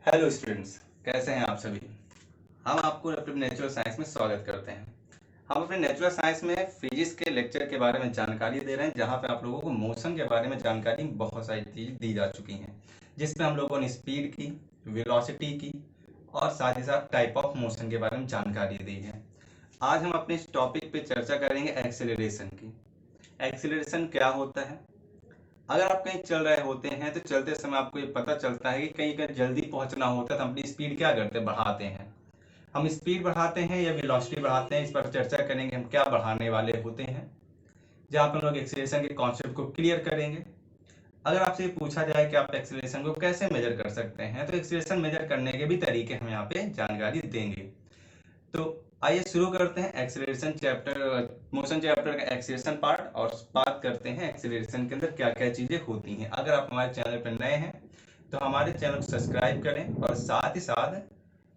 Hello students, कैसे हैं आप सभी। हम आपको अपने नेचुरल साइंस में स्वागत करते हैं। हम अपने नेचुरल साइंस में फिजिक्स के लेक्चर के बारे में जानकारी दे रहे हैं, जहां पे आप लोगों को मोशन के बारे में जानकारी बहुत सारी चीज़ दी जा चुकी हैं, जिसमें हम लोगों ने स्पीड की, वेलोसिटी की और साथ ही साथ टाइप ऑफ मोशन के बारे में जानकारी दी है। आज हम अपने इस टॉपिक पे चर्चा करेंगे एक्सेलरेशन की। एक्सेलरेशन क्या होता है? अगर आप कहीं चल रहे होते हैं तो चलते समय आपको ये पता चलता है कि कहीं अगर जल्दी पहुंचना होता है तो हम अपनी स्पीड क्या करते हैं, बढ़ाते हैं। हम स्पीड बढ़ाते हैं या वेलोसिटी बढ़ाते हैं, इस पर चर्चा करेंगे हम क्या बढ़ाने वाले होते हैं, जहाँ पर हम लोग एक्सेलरेशन के कॉन्सेप्ट को क्लियर करेंगे। अगर आपसे पूछा जाए कि आप एक्सेलरेशन को कैसे मेजर कर सकते हैं, तो एक्सेलरेशन मेजर करने के भी तरीके हम यहाँ पे जानकारी देंगे। तो आइए शुरू करते हैं एक्सेलरेशन चैप्टर, मोशन चैप्टर का एक्सेलरेशन पार्ट, और बात करते हैं एक्सेलरेशन के अंदर क्या क्या चीजें होती हैं। अगर आप हमारे चैनल पर नए हैं तो हमारे चैनल को सब्सक्राइब करें और साथ ही साथ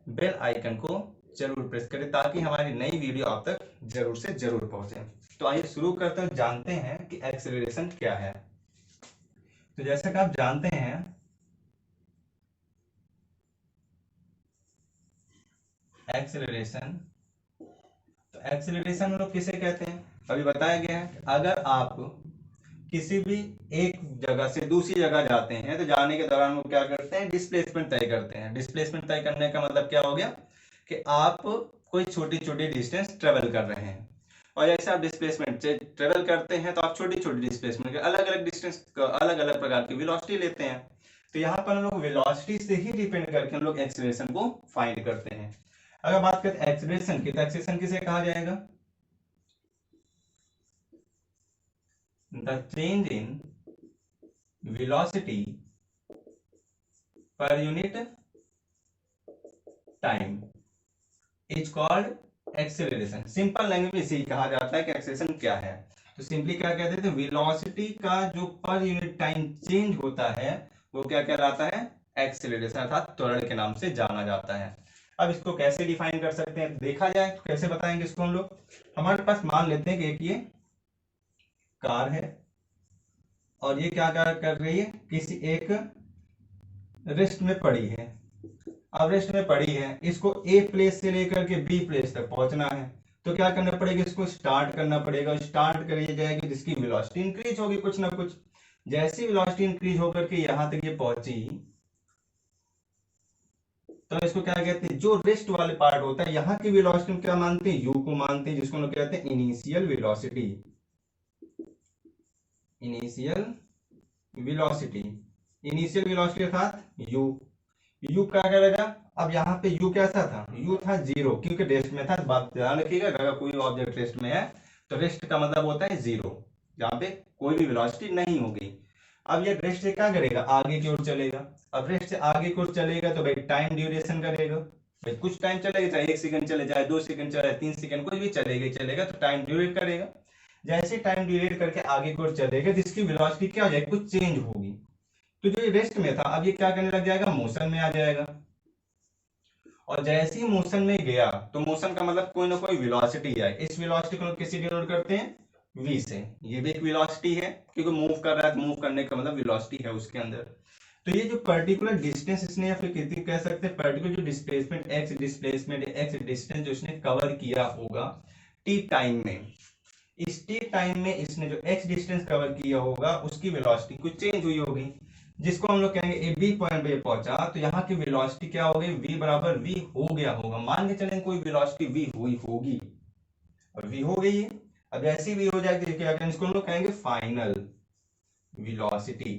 बेल आइकन को जरूर प्रेस करें, ताकि हमारी नई वीडियो आप तक जरूर से जरूर पहुंचे। तो आइए शुरू करते हैं, जानते हैं कि एक्सेलरेशन क्या है। तो जैसा कि आप जानते हैं, एक्सेलरेशन, तो एक्सेलरेशन हम लोग किसे कहते हैं, अभी बताया गया है। अगर आप किसी भी एक जगह से दूसरी जगह जाते हैं तो जाने के दौरान वो क्या करते हैं, डिस्प्लेसमेंट तय करते हैं। डिस्प्लेसमेंट तय करने का मतलब क्या हो गया कि आप कोई छोटी छोटी डिस्टेंस ट्रेवल कर रहे हैं, और जैसे आप डिस्प्लेसमेंट से ट्रेवल करते हैं तो आप छोटी छोटी डिस्प्लेसमेंट के अलग अलग डिस्टेंस अलग अलग प्रकार की वेलोसिटी लेते हैं। तो यहाँ पर हम लोग वेलोसिटी से ही डिपेंड करके हम लोग एक्सेलरेशन को फाइंड करते हैं। अगर बात करते हैं एक्सेलरेशन की, तो एक्सेलरेशन किसे कहा जाएगा? The change in velocity per unit time is called acceleration। Simple language में इसे कहा जाता है कि एक्सेलरेशन क्या है। तो सिंपली क्या कहते थे, वेलोसिटी का जो पर यूनिट टाइम चेंज होता है वो क्या कहलाता है, एक्सेलरेशन, अर्थात त्वरण के नाम से जाना जाता है। अब इसको कैसे डिफाइन कर सकते हैं, देखा जाए तो कैसे बताएंगे इसको हम लोग। हमारे पास मान लेते हैं कि एक ये कार है और ये क्या कर रही है, किसी एक रेस्ट में पड़ी है। अब रेस्ट में पड़ी है, इसको ए प्लेस से लेकर के बी प्लेस तक पहुंचना है, तो क्या करना पड़ेगा, इसको स्टार्ट करना पड़ेगा। स्टार्ट करी जाएगी जिसकी वेलोसिटी इंक्रीज होगी कुछ ना कुछ। जैसी वेलोसिटी इंक्रीज होकर के यहां तक ये पहुंची, तो इसको क्या कहते हैं, जो रेस्ट वाले पार्ट होता है यहाँ की वेलोसिटी हम क्या मानते हैं, यू को मानते हैं, जिसको लोग कहते हैं initial velocity. Initial velocity, initial velocity अर्थात यू। यू क्या करेगा, अब यहाँ पे यू कैसा था, यू था 0, क्योंकि रेस्ट में था। बात ध्यान रखिएगा, अगर कोई ऑब्जेक्ट रेस्ट में है तो रेस्ट का मतलब होता है 0, जहाँ पे कोई भी वेलोसिटी नहीं होगी। अब ये रेस्ट से क्या करेगा, आगे की ओर चलेगा। अब रेस्ट से आगे की ओर चलेगा तो भाई टाइम ड्यूरेशन करेगा, भाई कुछ टाइम चलेगा, चाहे 1 सेकंड चले, चाहे 2 सेकंड चले, 3 सेकंड, कुछ भी चलेगा ही चलेगा, तो टाइम ड्यूरेट करेगा। जैसे टाइम ड्यूरेट करके आगे की ओर चलेगा जिसकी वेलोसिटी क्या हो जाएगी, कुछ चेंज होगी। तो जो रेस्ट में था अब ये क्या करने लग जाएगा, मोशन में आ जाएगा। और जैसे ही मोशन में गया तो मोशन का मतलब कोई ना कोई वेलोसिटी है। इस वेलोसिटी को हम किससे डिनोट करते हैं, v से। ये भी एक वेलोसिटी है, क्योंकि मूव कर रहा है तो मूव करने का मतलब वेलोसिटी है उसके अंदर। तो ये जो पर्टिकुलर डिस्टेंस इसने, या फिर कितनी कह सकते हैं, पर्टिकुलर जो डिस्प्लेसमेंट एक्स डिस्टेंस जो इसने कवर किया होगा टी टाइम में, इस टी टाइम में इसने जो एक्स डिस्टेंस कवर किया होगा उसकी वेलोसिटी कुछ चेंज हुई होगी, जिसको हम लोग कहेंगे ए बी पॉइंट पे पहुंचा तो यहाँ की वेलोसिटी क्या हो गई, v बराबर v हो गया होगा। मान के चलें कोई वेलोसिटी v हुई होगी और v हो गई है। अब ऐसी v हो जाएगी तो क्या कहेंगे, इसको हम लोग कहेंगे फाइनल वेलोसिटी।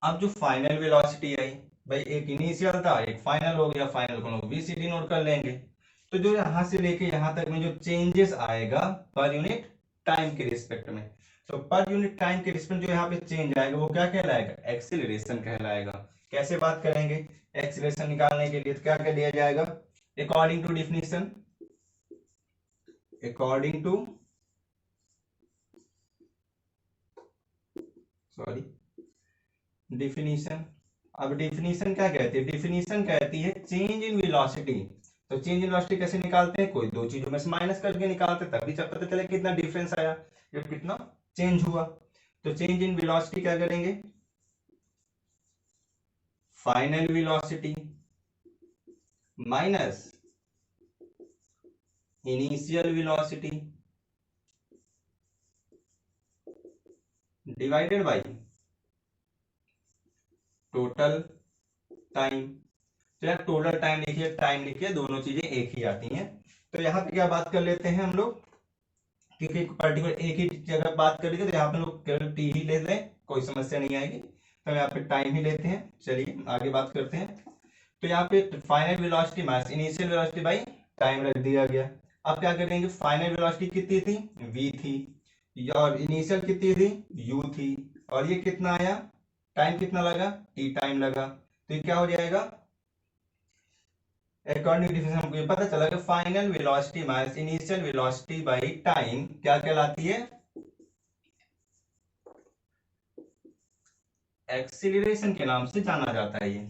अब जो फाइनल वेलोसिटी आई, भाई एक इनिशियल था एक फाइनल हो गया, फाइनल को हम लोग v से डिनोट कर लेंगे। तो जो यहां से लेके यहां तक में जो चेंजेस आएगा पर यूनिट टाइम के रिस्पेक्ट में, तो पर यूनिट टाइम के रिस्पेक्ट जो यहाँ पे चेंज आएगा वो क्या कहलाएगा, एक्सीलरेशन कहलाएगा। कैसे बात करेंगे एक्सीलरेशन निकालने के लिए, तो क्या कह दिया जाएगा, according to definition, according to definition. अब डिफिनीशन क्या कहती है, डिफिनीशन कहती है चेंज इन वेलोसिटी। तो चेंज इन वेलोसिटी कैसे निकालते हैं, कोई दो चीजों में से माइनस करके निकालते हैं, तभी जब पता चले कितना डिफरेंस आया, ये कितना चेंज हुआ। तो चेंज इन वेलोसिटी क्या करेंगे, final velocity minus initial velocity divided by total time. तो यार टोटल टाइम लिखिए, टाइम लिखिए, दोनों चीजें एक ही आती हैं। तो यहाँ पे क्या बात कर लेते हैं हम लोग, क्योंकि पर्टिकुलर एक ही जगह बात करेंगे तो यहाँ पे लोग केवल टी ही ले लें, कोई समस्या नहीं आएगी। तो यहाँ पे टाइम ही लेते हैं। चलिए आगे बात करते हैं। तो यहाँ पे final velocity minus initial velocity by time रख दिया गया। अब क्या करेंगे, फाइनल वेलोसिटी कितनी थी, v थी, और इनिशियल कितनी थी, u थी, और ये कितना आया, टाइम कितना लगा, t टाइम लगा। तो ये क्या हो जाएगा, अकॉर्डिंग डिफिनेशन हमको ये पता चला कि final velocity minus initial velocity by time क्या कहलाती है, एक्सीलरेशन के नाम से जाना जाता है ये।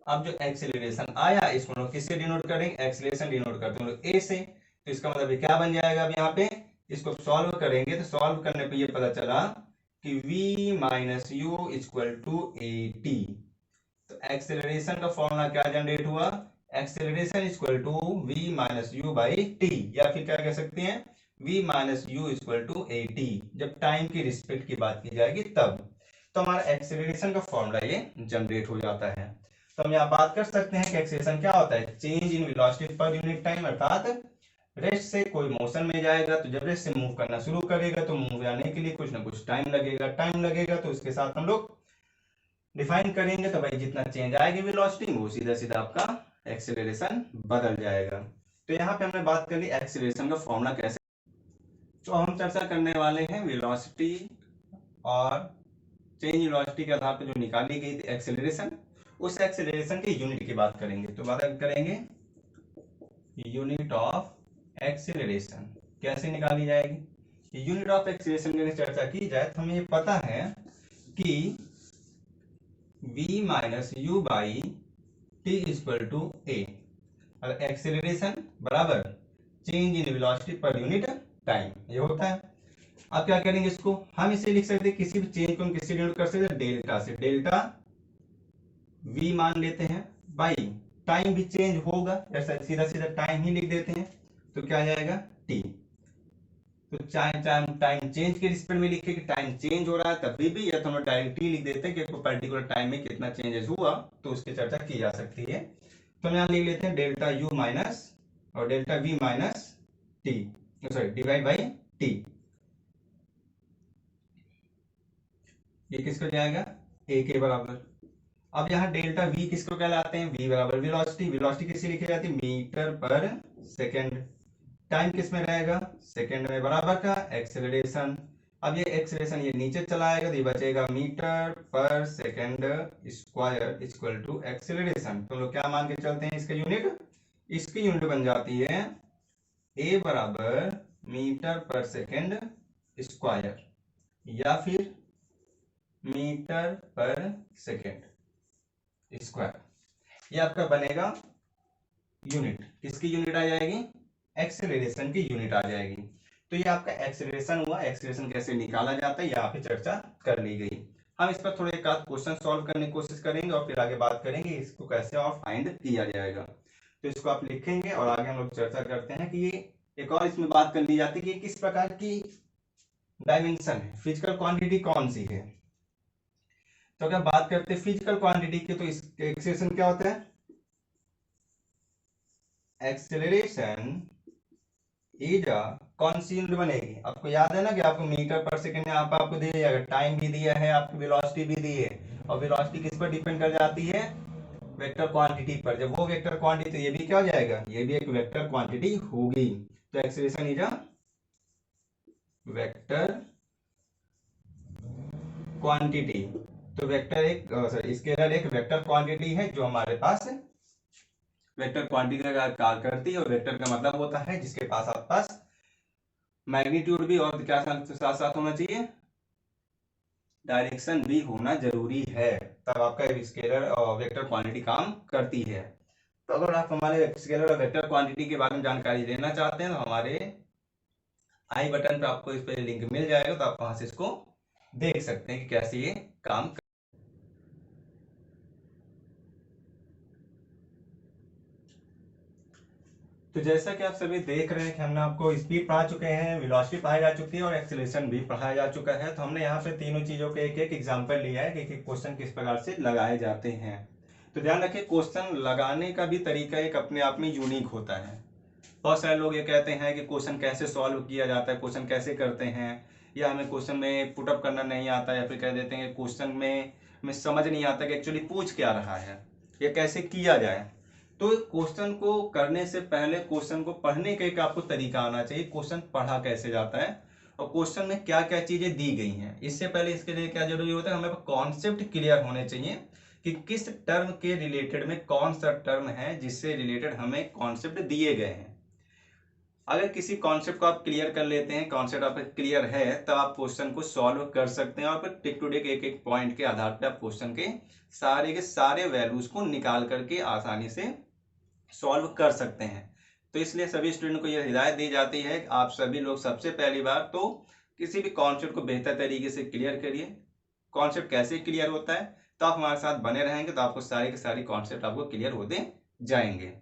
अब जो एक्सीलरेशन आया इसको लोग किससे डिनोट करेंगे, एक्सीलरेशन डिनोट करते हैं ए से। तो इसका मतलब क्या बन जाएगा, अब यहाँ पे इसको सॉल्व करेंगे तो सॉल्व करने पे ये पता चला कि v minus u equal to a t. तो एक्सेलरेशन का फॉर्मूला क्या जनरेट हुआ, acceleration equal to v minus u by t, या फिर क्या कह सकते हैं v minus u equal to a t, जब टाइम की रिस्पेक्ट की बात की जाएगी तब। तो हमारा एक्सेलरेशन का फॉर्मूला ये जनरेट हो जाता है। तो हम यहाँ बात कर सकते हैं कि एक्सेलरेशन क्या होता है, change in velocity per unit time, अर्थात रेस्ट से कोई मोशन में जाएगा तो जब रेस्ट से मूव करना शुरू करेगा तो मूव जाने के लिए कुछ ना कुछ टाइम लगेगा, टाइम लगेगा तो उसके साथ हम लोग डिफाइन करेंगे। तो भाई जितना चेंज आएगी वेलोसिटी वो सीधा सीधा आपका एक्सेलरेशन बदल जाएगा। तो यहाँ पे हमने बात कर ली एक्सेलरेशन का फॉर्मूला कैसे। तो हम चर्चा करने वाले हैं वेलोसिटी और चेंज वेलोसिटी के आधार पर जो निकाली गई थी एक्सेलरेशन, उस एक्सेलरेशन के यूनिट की बात करेंगे। तो बात करेंगे यूनिट ऑफ एक्सेलरेशन कैसे निकाली जाएगी। यूनिट ऑफ एक्सेलरेशन की चर्चा की जाए तो हमें ये पता है कि v minus u by t equal to a, acceleration बराबर change in velocity per unit time, ये होता है। अब क्या करेंगे, इसको हम इसे लिख सकते हैं, किसी भी चेंज को हम किसी डिनोट कर सकते हैं डेल्टा से, डेल्टा v मान लेते हैं बाई टाइम भी चेंज होगा, ऐसा सीधा सीधा टाइम ही लिख देते हैं तो क्या आ जाएगा t। तो टाइम चेंज के रिस्पेक्ट में लिखे कि टाइम चेंज हो रहा है तभी भी, या तो हम डायरेक्ट टी लिख देते हैं कि पर्टिकुलर टाइम में कितना चेंजेस हुआ तो उसकी चर्चा की जा सकती है। तो हम यहाँ लिख लेते हैं डेल्टा यू माइनस और delta we minus T, sorry divide by T. ये किसको जाएगा, ए के बराबर। अब यहाँ डेल्टा वी किसको कहलाते हैं, v बराबर वेलोसिटी, वेलोसिटी किससे लिखी जाती है, मीटर पर सेकेंड, टाइम किस में रहेगा, सेकेंड में, बराबर का एक्सेलरेशन। अब ये एक्सेलरेशन ये नीचे चला आएगा तो ये बचेगा मीटर पर second square equal to acceleration. तो हम लोग क्या मान के चलते हैं इसका यूनिट, इसकी यूनिट बन जाती है ए बराबर मीटर पर सेकेंड स्क्वायर या फिर मीटर पर सेकेंड स्क्वायर। ये आपका बनेगा यूनिट, किसकी यूनिट आ जाएगी, एक्सेलरेशन की यूनिट आ जाएगी। तो ये आपका एक्सेलरेशन हुआ, एक्सेलरेशन कैसे निकाला जाता है यहाँ पे चर्चा कर ली गई। हम इस पर थोड़े एक आध क्वेश्चन सॉल्व करने की कोशिश करेंगे और फिर आगे बात करेंगे इसको कैसे और फाइंड किया जाएगा। तो इसको आप लिखेंगे और आगे हम लोग चर्चा करते हैं कि ये एक और इसमें बात कर ली जाती है कि किस प्रकार की डायमेंशन है, फिजिकल क्वांटिटी कौन सी है। तो अगर बात करते हैं फिजिकल क्वांटिटी की तो इसका एक्सप्रेशन क्या होता है, एक्सेलरेशन इज कौन सी यूनिट बनेगी, आपको याद है ना कि आपको मीटर पर सेकंड यहाँ पर आपको दिया जाएगा, टाइम भी दिया है, आपकी वेलोसिटी भी दी है, और वेलोसिटी किस पर डिपेंड कर जाती है, वेक्टर क्वांटिटी पर। जब वो वेक्टर क्वांटिटी तो ये भी क्या हो जाएगा, ये भी एक वेक्टर क्वांटिटी होगी। तो एक्सेलरेशन इज वेक्टर क्वांटिटी। तो वेक्टर एक सॉरी स्केलर एक वेक्टर क्वांटिटी है जो हमारे पास वेक्टर क्वांटिटी का कार्य करती है, और वेक्टर का मतलब होता है जिसके पास आपके पास मैग्नीट्यूड भी और क्या साथ साथ होना चाहिए, डायरेक्शन भी होना जरूरी है, तब आपका स्केलर और वेक्टर क्वांटिटी काम करती है। तो अगर आप हमारे स्केलर और वेक्टर क्वांटिटी के बारे में जानकारी लेना चाहते हैं तो हमारे आई बटन पे आपको इस पे लिंक मिल जाएगा, तो आप वहां से इसको देख सकते हैं कि कैसे ये काम तो जैसा कि आप सभी देख रहे हैं कि हमने आपको स्पीड पढ़ा चुके हैं, वेलोसिटी पढ़ाई जा चुकी है और एक्सीलरेशन भी पढ़ाया जा चुका है। तो हमने यहाँ पे तीनों चीजों के एक एक एग्जांपल लिया है कि क्वेश्चन किस प्रकार से लगाए जाते हैं। तो ध्यान रखिए, क्वेश्चन लगाने का भी तरीका एक अपने आप में यूनिक होता है। बहुत सारे लोग ये कहते हैं कि क्वेश्चन कैसे सॉल्व किया जाता है, क्वेश्चन कैसे करते हैं, या हमें क्वेश्चन में पुटअप करना नहीं आता, या फिर कह देते हैं कि क्वेश्चन में हमें समझ नहीं आता कि एक्चुअली पूछ क्या रहा है या कैसे किया जाए। तो क्वेश्चन को करने से पहले क्वेश्चन को पढ़ने का एक आपको तरीका आना चाहिए, क्वेश्चन पढ़ा कैसे जाता है और क्वेश्चन में क्या क्या चीजें दी गई हैं। इससे पहले इसके लिए क्या जरूरी होता है, हमें कॉन्सेप्ट क्लियर होने चाहिए कि किस टर्म के रिलेटेड में कौन सा टर्म है जिससे रिलेटेड हमें कॉन्सेप्ट दिए गए हैं। अगर किसी कॉन्सेप्ट को आप क्लियर कर लेते हैं, कॉन्सेप्ट आपका क्लियर है, तब आप क्वेश्चन को सॉल्व कर सकते हैं और फिर टिक टू टिक एक एक पॉइंट के आधार पर आप क्वेश्चन के सारे वैल्यूज को निकाल करके आसानी से सॉल्व कर सकते हैं। तो इसलिए सभी स्टूडेंट को यह हिदायत दी जाती है कि आप सभी लोग सबसे पहली बार तो किसी भी कॉन्सेप्ट को बेहतर तरीके से क्लियर करिए। कॉन्सेप्ट कैसे क्लियर होता है, तो आप हमारे साथ बने रहेंगे तो आपको सारे के सारे कॉन्सेप्ट आपको क्लियर होते जाएंगे।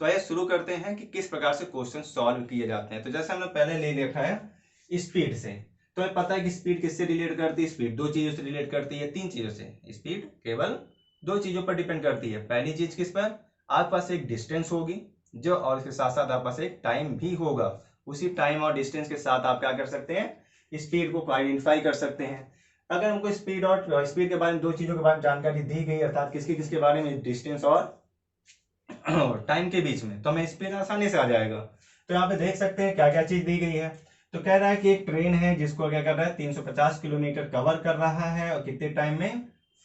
तो आइए शुरू करते हैं कि किस प्रकार से क्वेश्चन सॉल्व किए जाते हैं। तो जैसे हमने पहले ले लिखा है स्पीड से, तो हमें पता है कि स्पीड किससे रिलेट करती है, स्पीड दो चीजों से रिलेट करती है, तीन चीजों से। स्पीड केवल दो चीजों पर डिपेंड करती है। पहली चीज किस पर, आपके पास एक डिस्टेंस होगी जो, और इसके साथ साथ आपके पास एक टाइम भी होगा। उसी टाइम और डिस्टेंस के साथ आप क्या कर सकते हैं, स्पीड को आइडेंटिफाई कर सकते हैं। अगर हमको स्पीड के बारे में दो चीजों के बारे में जानकारी दी गई, अर्थात किसके किसके बारे में, डिस्टेंस और टाइम के बीच में, तो हमें स्पीड आसानी से आ जाएगा। तो यहाँ पे देख सकते हैं क्या क्या चीज दी गई है। तो कह रहा है कि एक ट्रेन है जिसको क्या कर रहा है, 350 किलोमीटर कवर कर रहा है और कितने टाइम में,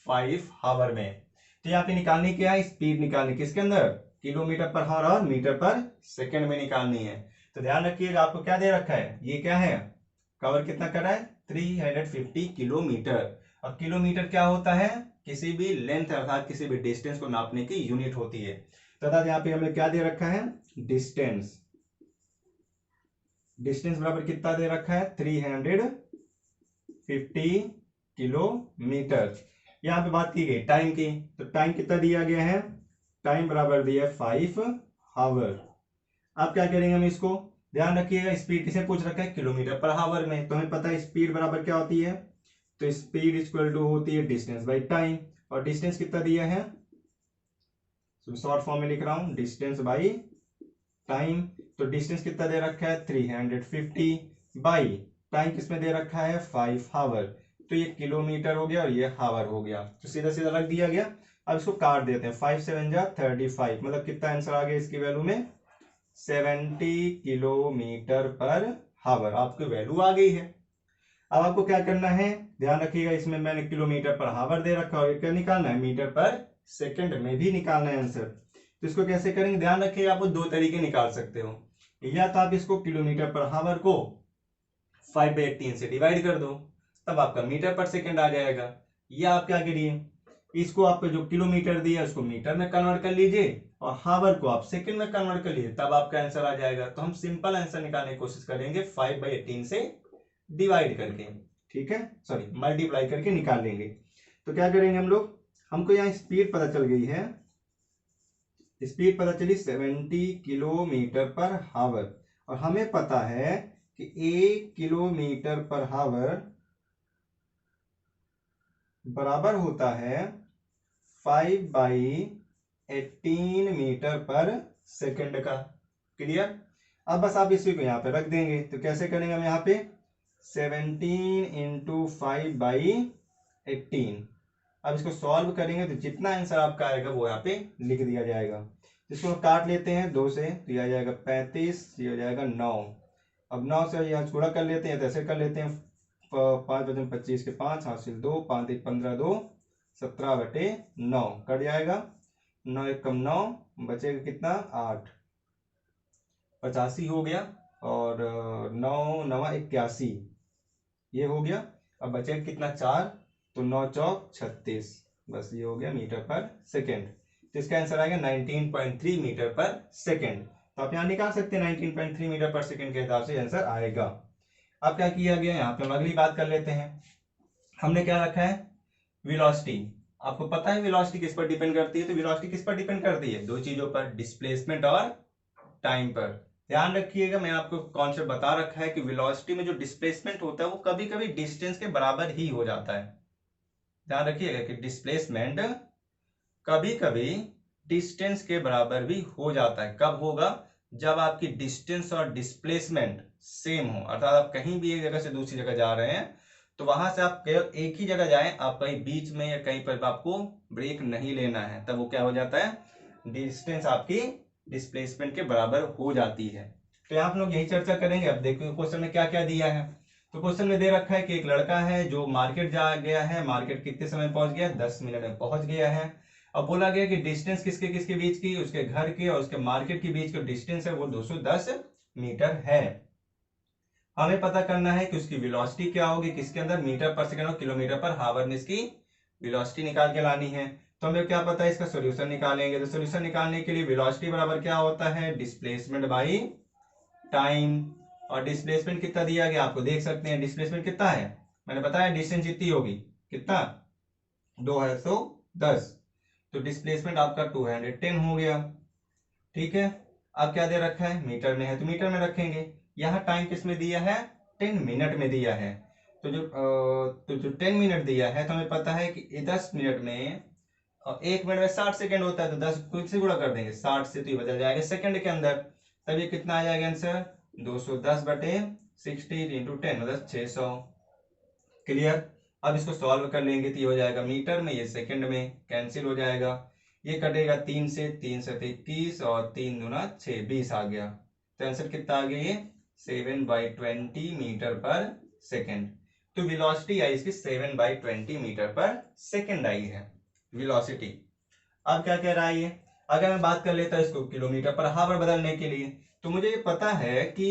5 आवर में। तो यहाँ पे निकालनी क्या है, स्पीड निकालनी, किसके अंदर, किलोमीटर पर आवर और मीटर पर सेकंड में निकालनी है। तो ध्यान रखिएगा, आपको क्या दे रखा है, ये क्या है, कवर कितना कर रहा है, 350 किलोमीटर। और किलोमीटर क्या होता है, किसी भी लेंथ अर्थात किसी भी डिस्टेंस को नापने की यूनिट होती है। तथा यहाँ पे हमें क्या दे रखा है, डिस्टेंस। डिस्टेंस बराबर कितना दे रखा है, 350 किलोमीटर। यहाँ पे बात की गई टाइम की, तो टाइम कितना दिया गया है, टाइम बराबर दिया है 5 आवर। अब क्या करेंगे हम इसको, ध्यान रखिएगा, स्पीड किसे पूछ रखा है, किलोमीटर पर आवर में। तो हमें पता है स्पीड बराबर क्या होती है, तो स्पीड इक्वल टू होती है डिस्टेंस बाई टाइम। और डिस्टेंस कितना दिया है, शॉर्ट फॉर्म में लिख रहा हूं, डिस्टेंस बाई टाइम। तो डिस्टेंस कितना दे रखा है, 350 बाई टाइम किसमें दे रखा है, 5 आवर। तो ये किलोमीटर हो गया और ये आवर हो गया, तो सीधा सीधा रख दिया गया। अब इसको काट देते हैं, 5 7 जा 35, मतलब कितना आंसर आ गया इसकी वैल्यू में, 70 किलोमीटर पर आवर आपकी वैल्यू आ गई है। अब आपको क्या करना है, ध्यान रखिएगा, इसमें मैंने किलोमीटर पर आवर दे रखा है, क्या निकालना है, मीटर पर सेकंड में भी निकालना है आंसर। तो इसको कैसे करेंगे, ध्यान रखिएगा, आपको दो तरीके निकाल सकते हो। या तो आप इसको किलोमीटर पर आवर को 5/18 से डिवाइड कर दो, तब आपका मीटर पर सेकंड आ जाएगा। या आप क्या करिए, इसको आपको जो किलोमीटर दिया उसको मीटर में कन्वर्ट कर लीजिए और आवर को आप सेकंड में कन्वर्ट कर लीजिए, तब आपका आंसर आ जाएगा। तो हम सिंपल आंसर निकालने की कोशिश करेंगे 5/18 से डिवाइड करके, ठीक है, सॉरी मल्टीप्लाई करके निकाल लेंगे। तो क्या करेंगे हम लोग, हमको यहाँ स्पीड पता चल गई है, स्पीड पता चली 70 किलोमीटर पर आवर, और हमें पता है कि 1 किलोमीटर पर आवर बराबर होता है 5/18 मीटर पर सेकंड का। क्लियर। अब बस आप इसी को यहाँ पे रख देंगे, तो कैसे करेंगे हम, यहाँ पे 17 इंटू 5/18। अब इसको सॉल्व करेंगे तो जितना आंसर आपका आएगा वो यहाँ पे लिख दिया जाएगा। इसको काट लेते हैं 2 से, तो यह आ जाएगा 35, ये हो जाएगा 9। अब 9 से यहाँ गुणा कर लेते हैं, तो ऐसे कर लेते हैं, 5 × 25 के 5 हासिल 2, 5 × 15 2, 17/9 कट जाएगा, 9 × 1 = 9, बचेगा कितना 8, 85 हो गया, और 9 × 9 = 81, ये हो गया। अब बचेगा कितना 4, तो 9 × 4 = 36, बस ये हो गया मीटर पर सेकेंड। तो इसका आंसर आएगा 19.3 मीटर पर सेकेंड। तो आप यहाँ निकाल सकते हैं 19.3 मीटर पर सेकेंड के हिसाब से आंसर आएगा। अब क्या किया गया, यहाँ पे हम अगली बात कर लेते हैं। हमने क्या रखा है, वेलोसिटी। आपको पता है वेलोसिटी किस पर डिपेंड करती है, तो वेलोसिटी किस पर डिपेंड करती है, दो चीजों पर, डिस्प्लेसमेंट और टाइम पर। ध्यान रखिएगा, मैंने आपको कॉन्सेप्ट बता रखा है कि वेलोसिटी में जो डिस्प्लेसमेंट होता है वो कभी कभी डिस्टेंस के बराबर ही हो जाता है। ध्यान रखिएगा कि डिस्प्लेसमेंट कभी कभी डिस्टेंस के बराबर भी हो जाता है। कब होगा? जब आपकी डिस्टेंस और डिस्प्लेसमेंट सेम हो, अर्थात आप कहीं भी एक जगह से दूसरी जगह जा रहे हैं तो वहां से आप केवल एक ही जगह जाएं, आप कहीं बीच में या कहीं पर आपको ब्रेक नहीं लेना है, तब वो क्या हो जाता है? डिस्टेंस आपकी डिस्प्लेसमेंट के बराबर हो जाती है। तो यहाँ आप लोग यही चर्चा करेंगे। अब देखो क्वेश्चन में क्या क्या दिया है। तो क्वेश्चन में दे रखा है कि एक लड़का है जो मार्केट जा गया है, मार्केट कितने समय में पहुंच गया? 10 मिनट में पहुंच गया है। अब बोला गया कि डिस्टेंस किसके किसके बीच की, उसके घर के और उसके मार्केट के बीच का डिस्टेंस है वो 210 मीटर है। हमें पता करना है कि उसकी वेलोसिटी क्या होगी, किसके अंदर? मीटर पर सेकंड और किलोमीटर पर हावर में इसकी वेलोसिटी निकाल के लानी है। तो हमें क्या पता है? इसका सॉल्यूशन निकालेंगे। तो सॉल्यूशन निकालने के लिए वेलोसिटी बराबर क्या होता है? Displacement by time. और डिस्प्लेसमेंट कितना दिया गया आपको देख सकते हैं। डिस्प्लेसमेंट कितना है? मैंने बताया डिस्टेंस जितनी होगी, कितना? 210। तो डिस्प्लेसमेंट आपका 210 हो गया। ठीक है। अब क्या दे रखा है? मीटर में है तो मीटर में रखेंगे। यहाँ टाइम किस में दिया है? 10 मिनट में दिया है। तो जो 10 मिनट दिया है तो हमें पता है कि 10 मिनट में और 1 मिनट में 60 सेकंड होता है, तो 10 को से गुणा कर देंगे 60 से, तो ये बदल जाएगा सेकंड के अंदर। तब ये कितना आ जाएगा आंसर? 210 बटे 60 इंटू 10 मतलब 600। क्लियर। अब इसको सॉल्व कर लेंगे तो ये हो जाएगा मीटर में, ये सेकंड में, कैंसिल हो जाएगा। ये कटेगा 3 से, 3 से 21 और 3 दूना 6, 20 आ गया। तो आंसर कितना आ गया? ये 7/20 मीटर पर सेकंड। तो वेलोसिटी आई इसकी 7/20 मीटर पर सेकंड आई है वेलोसिटी। अब क्या कह रहा है ये? अगर मैं बात कर लेता हूं इसको किलोमीटर पर हावर बदलने के लिए, तो मुझे ये पता है कि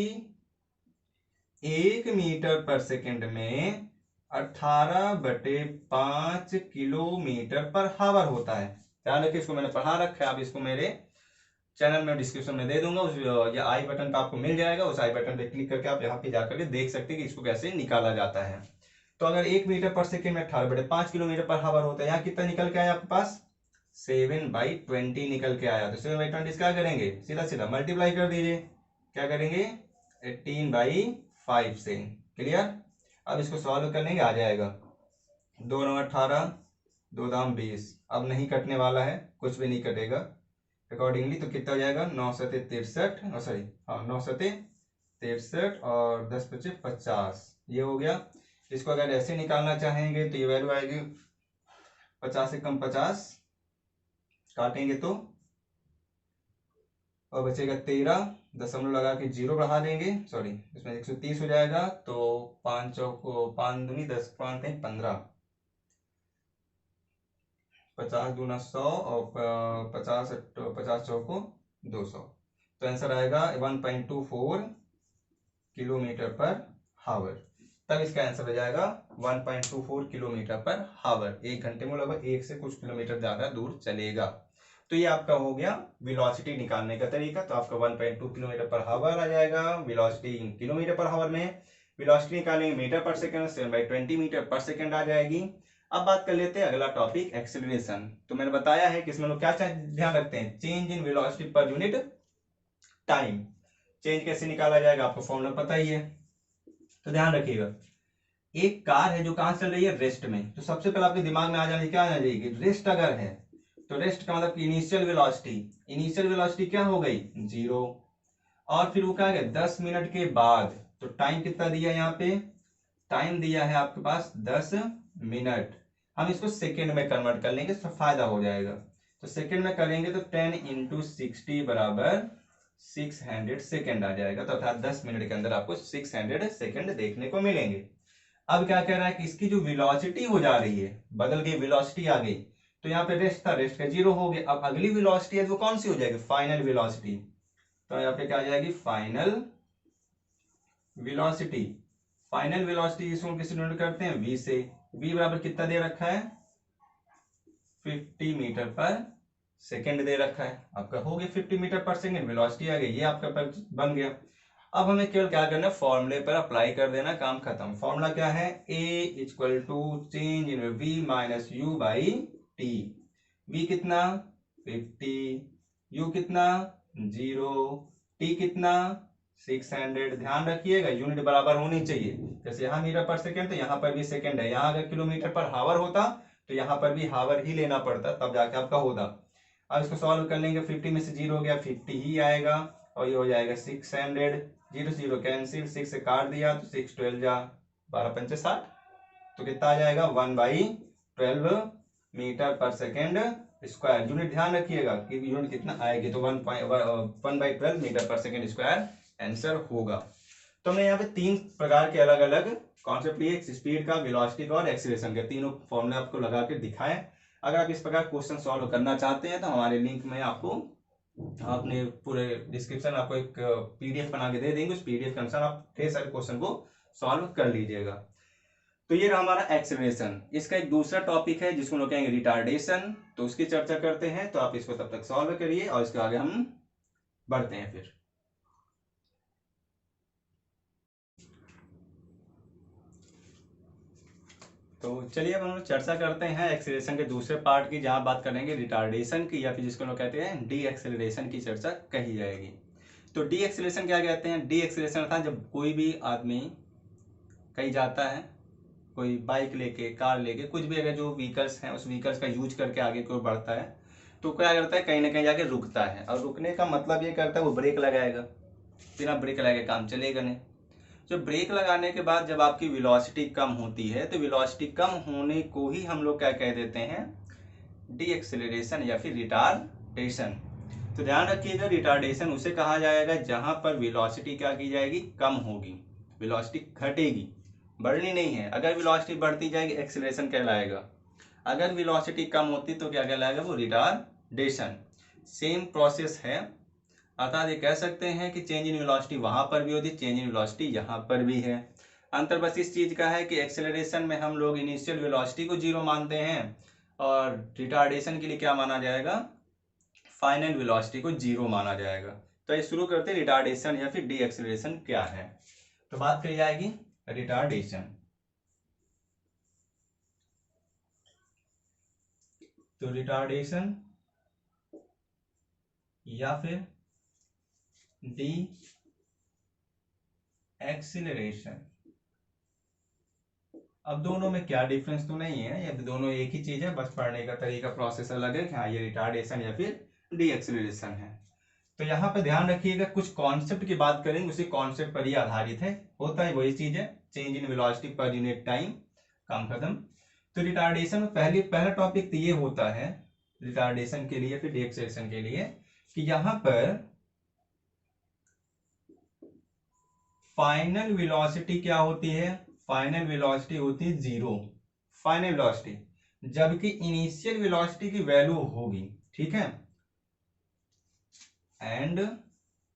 1 मीटर पर सेकंड में 18/5 किलोमीटर पर हावर होता है। ध्यान रखिए, इसको मैंने पढ़ा रखा है। आप इसको मेरे चैनल में डिस्क्रिप्शन में दे दूंगा, उस या आई बटन का आपको मिल जाएगा। उस आई बटन पे क्लिक करके आप यहाँ पे जाकर के देख सकते हैं कि इसको कैसे निकाला जाता है। तो अगर 1 मीटर पर सेकंड में 18/5 किलोमीटर पर हावर होता है, यहाँ कितना निकल के आया आपके पास? 7/20 निकल के आया। तो 7/20 क्या करेंगे? सीधा सीधा मल्टीप्लाई कर दीजिए। क्या करेंगे? 18/5 से। क्लियर। अब इसको सॉल्व कर लेंगे, आ जाएगा 2 9 18, 2 दाम 20। अब नहीं कटने वाला है, कुछ भी नहीं कटेगा अकॉर्डिंगली। तो कितना हो जाएगा? 9 सते 63, सॉरी हाँ 9 सते 63 और 10 पचे 50, ये हो गया। इसको अगर ऐसे निकालना चाहेंगे तो ये वैल्यू आएगी 50 से कम 50, काटेंगे तो और बचेगा 13, दशमलव लगा के 0 बढ़ा देंगे, सॉरी इसमें 130 हो जाएगा। तो 5 चौको 5 दूनी 10, 5 15, 50 दूना 100 और 50 चौको 200। तो आंसर आएगा 1.24 किलोमीटर पर हावर। तब इसका आंसर हो जाएगा 1.24 किलोमीटर पर हावर। 1 घंटे में लगभग 1 से कुछ किलोमीटर ज्यादा दूर चलेगा। तो ये आपका हो गया वेलोसिटी निकालने का तरीका। तो आपका 1.2 किलोमीटर पर हावर आ जाएगा वेलोसिटी किलोमीटर पर हावर में। वेलोसिटी निकालेंगे मीटर पर सेकंड, 7/20 मीटर पर सेकंड आ जाएगी। अब बात कर लेते हैं अगला टॉपिक एक्सेलरेशन। तो मैंने बताया है कि इसमें लोग क्या ध्यान रखते हैं? Change in velocity per unit time. Change कैसे निकाला जाएगा आपको फॉर्मूला पता ही है। तो ध्यान रखिएगा, एक कार है जो कहां चल रही है? रेस्ट में। तो सबसे पहले आपके दिमाग में आ जाने क्या आ जाएगी? रेस्ट अगर है तो रेस्ट का मतलब इनिशियल वेलोसिटी। इनिशियल वेलोसिटी क्या हो गई? 0। और फिर वो क्या है? 10 मिनट के बाद। तो टाइम कितना दिया यहाँ पे? टाइम दिया है आपके पास 10 मिनट। हम इसको सेकेंड में कन्वर्ट कर लेंगे तो फायदा हो जाएगा। तो सेकेंड में करेंगे तो 10 इंटू 60 बराबर 600 सेकेंड आ जाएगा। तो अर्थात 10 मिनट के अंदर आपको 600 सेकेंड देखने को मिलेंगे। अब क्या कह रहा है कि इसकी जो वेलोसिटी हो जा रही है, बदल गई, वेलोसिटी आ गई। तो यहाँ पे रेस्ट था, रेस्ट का 0 हो गया। अब अगली वेलोसिटी है वो कौन सी हो जाएगी? Final velocity. तो यहाँ पे क्या आ जाएगी? Final velocity. फाइनल वेलोसिटी इसको किससे डिनोट करते हैं? v से। v बराबर कितना दे रखा है? 50 मीटर पर सेकेंड दे रखा है। आपका हो गया 50 मीटर पर सेकेंड, वेलोसिटी आ गई, ये आपका बन गया। अब हमें केवल क्या करना है? फॉर्मूले पर अप्लाई कर देना, काम खत्म। फॉर्मूला क्या है? a equal to change in v minus u by t. v कितना? 50, u कितना? 0, टी कितना 600। ध्यान रखिएगा यूनिट बराबर होनी चाहिए, जैसे यहाँ मीटर पर सेकेंड तो यहाँ पर भी सेकेंड है, यहाँ अगर किलोमीटर पर हावर होता तो यहाँ पर भी हावर ही लेना पड़ता, तब जाके आपका होता। अब इसको सॉल्व कर लेंगे, 50 में से 0 हो गया 50 ही आएगा, और ये हो जाएगा 600, 0 0 कैंसिल, 6 से काट दिया तो 6 12 जा 12 पंचे 60, तो कितना आ जाएगा 1/12 मीटर पर सेकेंड स्क्वायर। यूनिट ध्यान रखिएगा कि यूनिट कितना आएगी, तो 1/12 मीटर पर सेकेंड स्क्वायर आंसर होगा। तो हमने यहाँ पे 3 प्रकार के अलग अलग कॉन्सेप्ट लिए, स्पीड का, वेलोसिटी का और एक्सीलरेशन के, तीनों फॉर्मूले आपको लगा के दिखाए। अगर आप इस प्रकार क्वेश्चन सॉल्व करना चाहते हैं तो हमारे लिंक में आपको आपने पूरे डिस्क्रिप्शन आपको एक पीडीएफ बना के दे देंगे, उस पीडीएफ के अनुसार आप ढेर सारे क्वेश्चन को सॉल्व कर लीजिएगा। तो ये रहा हमारा एक्सेलरेशन। इसका एक दूसरा टॉपिक है जिसको लोग कहेंगे रिटार्डेशन, तो उसकी चर्चा करते हैं। तो आप इसको तब तक सॉल्व करिए और इसके आगे हम बढ़ते हैं फिर। तो चलिए अब हम लोग चर्चा करते हैं एक्सेलरेशन के दूसरे पार्ट की, जहां बात करेंगे रिटार्डेशन की, या फिर जिसको लोग कहते हैं डी एक्सेलरेशन की चर्चा कही जाएगी। तो डी एक्सेलरेशन क्या कहते हैं? डी एक्सेलरेशन अर्थात जब कोई भी आदमी कहीं जाता है, कोई बाइक लेके, कार लेके, कुछ भी अगर जो व्हीकल्स हैं उस व्हीकल्स का यूज करके आगे कोई बढ़ता है, तो क्या करता है, कहीं ना कहीं जाके रुकता है। और रुकने का मतलब ये करता है वो ब्रेक लगाएगा, बिना ब्रेक लगाए काम चलेगा नहीं। जब ब्रेक लगाने के बाद जब आपकी वेलोसिटी कम होती है, तो वेलोसिटी कम होने को ही हम लोग क्या कह देते हैं, डी एक्सेलरेशन या फिर रिटार्डेशन। तो ध्यान रखिएगा रिटार्डेशन उसे कहा जाएगा जहां पर वेलोसिटी क्या की जाएगी, कम होगी, वेलोसिटी घटेगी, बढ़नी नहीं है। अगर वेलोसिटी बढ़ती जाएगी एक्सेलरेशन कहलाएगा, अगर वेलोसिटी कम होती तो क्या कहलाएगा, वो रिटार्डेशन। सेम प्रोसेस है, अर्थात ये कह सकते हैं कि चेंज इन वेलोसिटी वहां पर भी होती, चेंज इन वेलोसिटी यहाँ पर भी है। अंतर बस इस चीज का है कि एक्सेलरेशन में हम लोग इनिशियल वेलोसिटी को 0 मानते हैं, और रिटार्डेशन के लिए क्या माना जाएगा, फाइनल वेलोसिटी को 0 माना जाएगा। तो ये शुरू करते हैं रिटार्डेशन या फिर डी एक्सेलरेशन क्या है। तो बात करी जाएगी रिटार्डेशन। तो रिटार्डेशन या फिर डी एक्सीलरेशन, अब दोनों में क्या डिफरेंस तो नहीं है, ये दोनों एक ही चीज है, बस पढ़ने का तरीका प्रोसेस अलग है कि हाँ ये रिटार्डेशन या फिर डी एक्सीलरेशन है। तो यहाँ पे ध्यान रखिएगा कुछ कॉन्सेप्ट की बात करेंगे, उसी कॉन्सेप्ट पर ही आधारित है, होता है वही चीज है, change in velocity per unit time, काम खत्म। तो रिटार्डेशन में पहला टॉपिक तो ये होता है रिटार्डेशन के लिए फिर डी एक्सीलरेशन के लिए, कि यहाँ पर फाइनल वेलोसिटी क्या होती है, फाइनल वेलोसिटी होती है 0, फाइनल वेलोसिटी, जबकि इनिशियल वेलोसिटी की वैल्यू होगी, ठीक है। And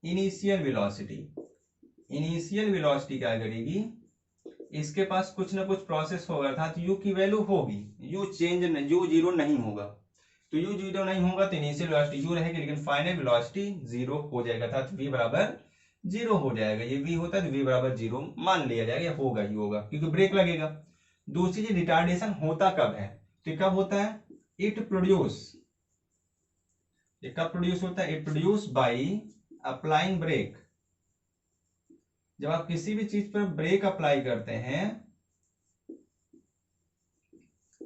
initial velocity, initial velocity क्या करेगी, इसके पास कुछ ना कुछ प्रोसेस होगा, अर्थात यू की वैल्यू होगी, यू चेंज, यू 0 नहीं होगा, तो यू 0 नहीं होगा तो इनिशियल वेलोसिटी यू रहेगी, लेकिन फाइनल वेलोसिटी 0 हो जाएगा, अर्थात v बराबर 0 हो जाएगा। ये v होता है तो v बराबर 0 मान लिया जाएगा, ये होगा ही होगा क्योंकि ब्रेक लगेगा। दूसरी चीज रिटार्डेशन होता कब है, तो कब होता है, इट प्रोड्यूस, ये कब प्रोड्यूस होता है, it produce by applying brake, जब आप किसी भी चीज पर ब्रेक अप्लाई करते हैं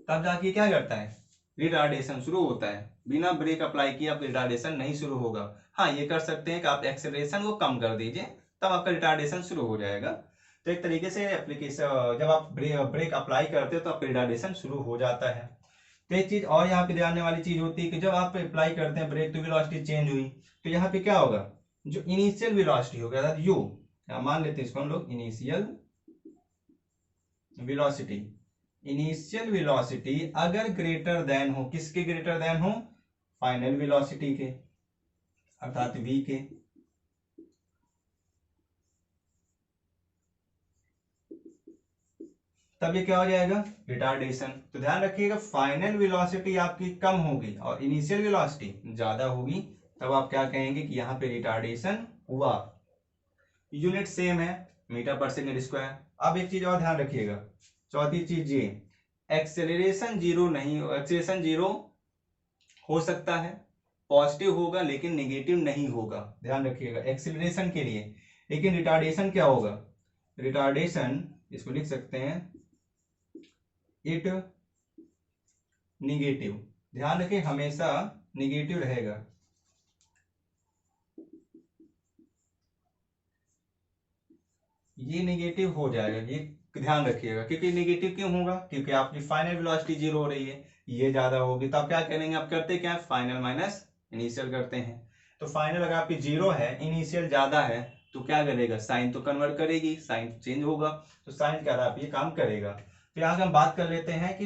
तब जाके क्या करता है, रिटार्डेशन शुरू होता है। बिना ब्रेक अप्लाई किए आप रिटार्डेशन नहीं शुरू होगा। हाँ ये कर सकते हैं कि आप एक्सेलरेशन को कम कर दीजिए, तब आपका रिटार्डेशन शुरू हो जाएगा। तो एक तरीके से एप्लीकेशन जब आप ब्रेक अप्लाई करते हो तो आपका रिटार्डेशन शुरू हो जाता है। तो एक चीज और यहाँ पे ध्यान देने वाली चीज होती है कि जब आप अप्लाई करते हैं ब्रेक तो वेलोसिटी चेंज हुई, तो यहाँ पे क्या होगा, जो इनिशियल वेलोसिटी होगा अर्थात यू, मान लेते हैं इसको हम लोग इनिशियल वेलोसिटी, इनिशियल वेलोसिटी अगर ग्रेटर देन हो, किसके ग्रेटर देन हो, फाइनल वेलोसिटी के, अर्थात v के, तब ये क्या हो जाएगा, रिटार्डेशन। तो ध्यान रखिएगा फाइनल वेलोसिटी आपकी कम होगी और इनिशियल वेलोसिटी ज्यादा होगी, तब आप क्या कहेंगे कि यहाँ पे रिटार्डेशन हुआ। यूनिट सेम है, मीटर पर सेकेंड स्क्वायर। अब एक चीज और ध्यान रखिएगा, चौथी चीज ये, एक्सेलरेशन 0 नहीं, एक्सेलरेशन 0 हो सकता है पॉजिटिव होगा लेकिन नेगेटिव नहीं होगा, ध्यान रखिएगा एक्सीलरेशन के लिए। लेकिन रिटार्डेशन क्या होगा, रिटार्डेशन इसको लिख सकते हैं इट निगेटिव, ध्यान रखें हमेशा निगेटिव रहेगा। ये निगेटिव हो जाएगा, ये ध्यान रखिएगा। क्योंकि निगेटिव क्यों होगा, क्योंकि आपकी फाइनल वेलोसिटी जीरो हो रही है, ये ज्यादा होगी, तो आप क्या करेंगे, आप करते क्या है, फाइनल माइनस इनिशियल करते हैं। तो फाइनल अगर आपकी जीरो है, इनिशियल ज्यादा है, तो क्या करेगा, साइन तो कन्वर्ट करेगी, साइन चेंज होगा, तो साइन के आधार पर ये काम करेगा। फिर आगे हम बात कर लेते हैं कि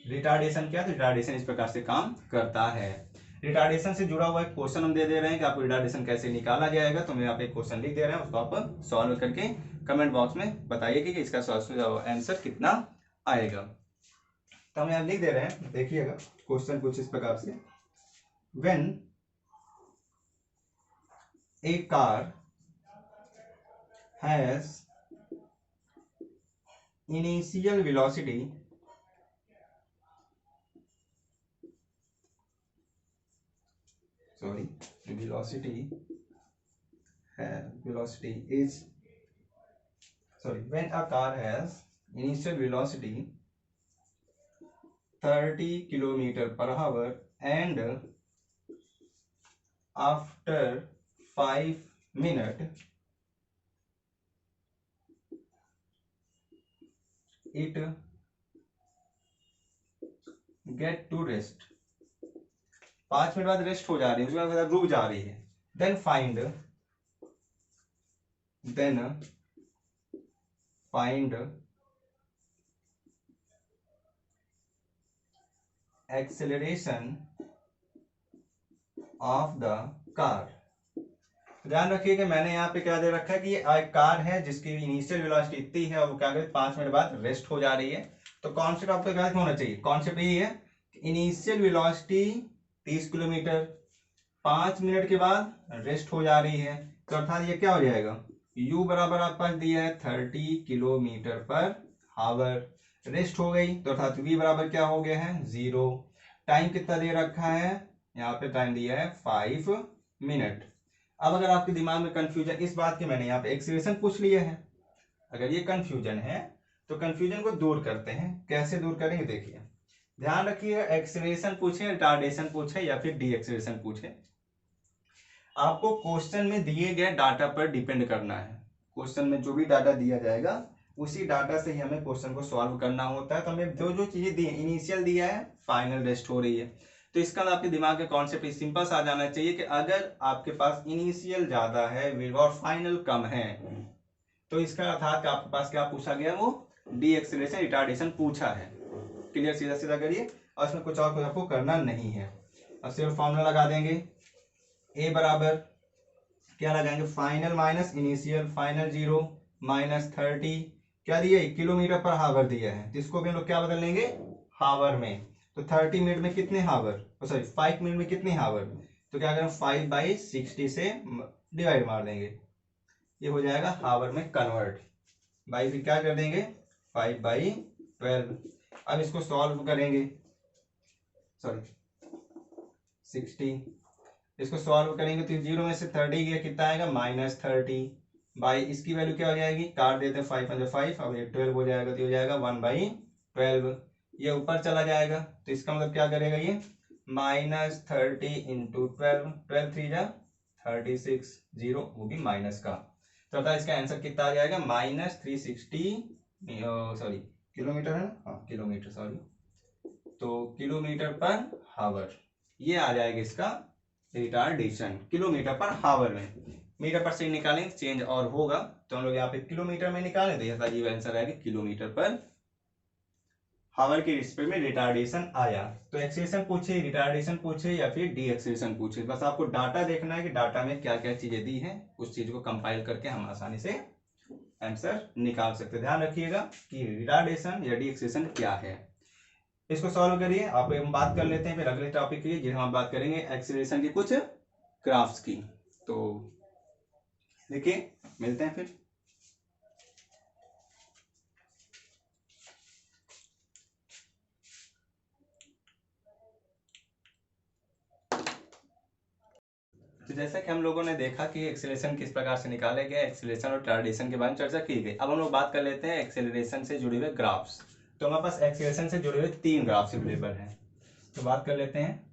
रिटार्डेशन क्या है। तो रिटार्डेशन इस प्रकार से काम करता है। रिटार्डेशन से जुड़ा हुआ एक क्वेश्चन हम दे दे रहे हैं कि आपको रिटार्डेशन कैसे निकाला जाएगा। तो मैं यहाँ पे एक क्वेश्चन लिख दे रहे हैं, उसको आप सॉल्व करके कमेंट बॉक्स में बताइए कि इसका आंसर कितना आएगा। तो हम यहाँ लिख दे रहे हैं, देखिएगा क्वेश्चन कुछ इस प्रकार से, when A car has initial velocity when a car has initial velocity 30 km/h and after 5 minutes it get to rest, 5 minute बाद रेस्ट हो जा रही है, उसके बाद रुक जा रही है, then find acceleration of the car। ध्यान रखिए कि मैंने यहाँ पे क्या दे रखा है कि ये एक कार है जिसकी इनिशियल वेलोसिटी इतनी है और वो क्या करे 5 मिनट बाद रेस्ट हो जा रही है। तो कॉन्सेप्ट आपका क्या होना चाहिए, कॉन्सेप्ट यही है इनिशियल वेलोसिटी 30 किलोमीटर, 5 मिनट के बाद रेस्ट हो जा रही है, तो अर्थात ये क्या हो जाएगा, u बराबर आपके पास दिया है 30 किलोमीटर पर हावर, रेस्ट हो गई, तो अर्थात v बराबर क्या हो गया है 0। टाइम कितना दे रखा है, यहाँ पे टाइम दिया है 5 मिनट। अब अगर आपके दिमाग में कंफ्यूजन इस बात की, मैंने यहाँ पे एक्सीलरेशन पूछ लिया है, अगर ये कंफ्यूजन है तो कंफ्यूजन को दूर करते हैं। कैसे दूर करेंगे, देखिए ध्यान रखिए, एक्सीलरेशन पूछे, रिटार्डेशन पूछे या फिर डी एक्सीलरेशन पूछे, आपको क्वेश्चन में दिए गए डाटा पर डिपेंड करना है। क्वेश्चन में जो भी डाटा दिया जाएगा उसी डाटा से ही हमें क्वेश्चन को सॉल्व करना होता है। तो हमें जो जो चीजें दी, इनिशियल दिया है, फाइनल रेस्ट हो रही है, तो इसका आपके दिमाग में कॉन्सेप्ट सिंपल सा आ जाना चाहिए कि अगर आपके पास इनिशियल ज्यादा है और फाइनल कम है, तो इसका अर्थात आपके पास क्या पूछा गया, वो डी एक्सीलरेशन रिटार्डेशन पूछा है। क्लियर, सीधा सीधा करिए, और इसमें कुछ और आपको करना नहीं है। अब सिर्फ फॉर्मूला लगा देंगे, ए बराबर क्या लगाएंगे, final minus initial, final 0 minus 30, क्या दिया है, किलोमीटर पर हावर दिया है, तो इसको भी हम लोग क्या बदल लेंगे, हावर में। तो 30 मिनट में कितने हावर, सॉरी 5 मिनट में कितने हावर, तो क्या करें 5/60 से डिवाइड मार देंगे, ये हो जाएगा हावर में कन्वर्ट, बाई फिर क्या कर देंगे 5/12। अब इसको सॉल्व करेंगे, सॉरी 60, इसको सॉल्व करेंगे तो 0 में से 30 गया, कितना आएगा -30, बाई इसकी वैल्यू क्या हो जाएगी, काट देते हैं 5×5, अब ये 12 हो जाएगा, तो हो जाएगा 1/12, ये ऊपर चला जाएगा, तो इसका मतलब क्या करेगा ये -30 × 12, 12 3 जा 36, 0 वो भी माइनस का, तो अतः इसका आंसर कितना आ जाएगा -360, सॉरी किलोमीटर है ना, हाँ किलोमीटर, सॉरी, तो किलोमीटर पर हावर, ये आ जाएगा इसका रिटार्डेशन किलोमीटर पर हावर में। मीटर पर से निकालेंगे चेंज और होगा, तो हम लोग यहाँ पे किलोमीटर में निकालें, तो यह अजीब आंसर आएगा किलोमीटर पर हावर के रिस्पेक्ट में रिटार्डेशन आया। तो एक्सीलरेशन पूछे, रिटार्डेशन पूछे या फिर डी एक्सीलरेशन पूछे, बस आपको डाटा देखना है कि डाटा में क्या क्या चीजें दी हैं, उस चीज को कंपाइल करके हम आसानी से आंसर निकाल सकते हैं। ध्यान रखिएगा कि रिटार्डेशन या डी एक्सीलरेशन क्या है। इसको सॉल्व करिए, आप हम बात कर लेते हैं फिर अगले टॉपिक की, जिसमें हम बात करेंगे एक्सीलरेशन की कुछ ग्राफ्स की। तो देखिए मिलते हैं फिर। तो जैसा कि हम लोगों ने देखा कि एक्सेलरेशन किस प्रकार से निकाले गए, एक्सेलरेशन और रिटार्डेशन के बारे में चर्चा की गई। अब हम लोग बात कर लेते हैं एक्सेलरेशन से जुड़े हुए ग्राफ्स। तो हमारे पास एक्सेलरेशन से जुड़े हुए 3 ग्राफ्स अवेलेबल हैं। तो बात कर लेते हैं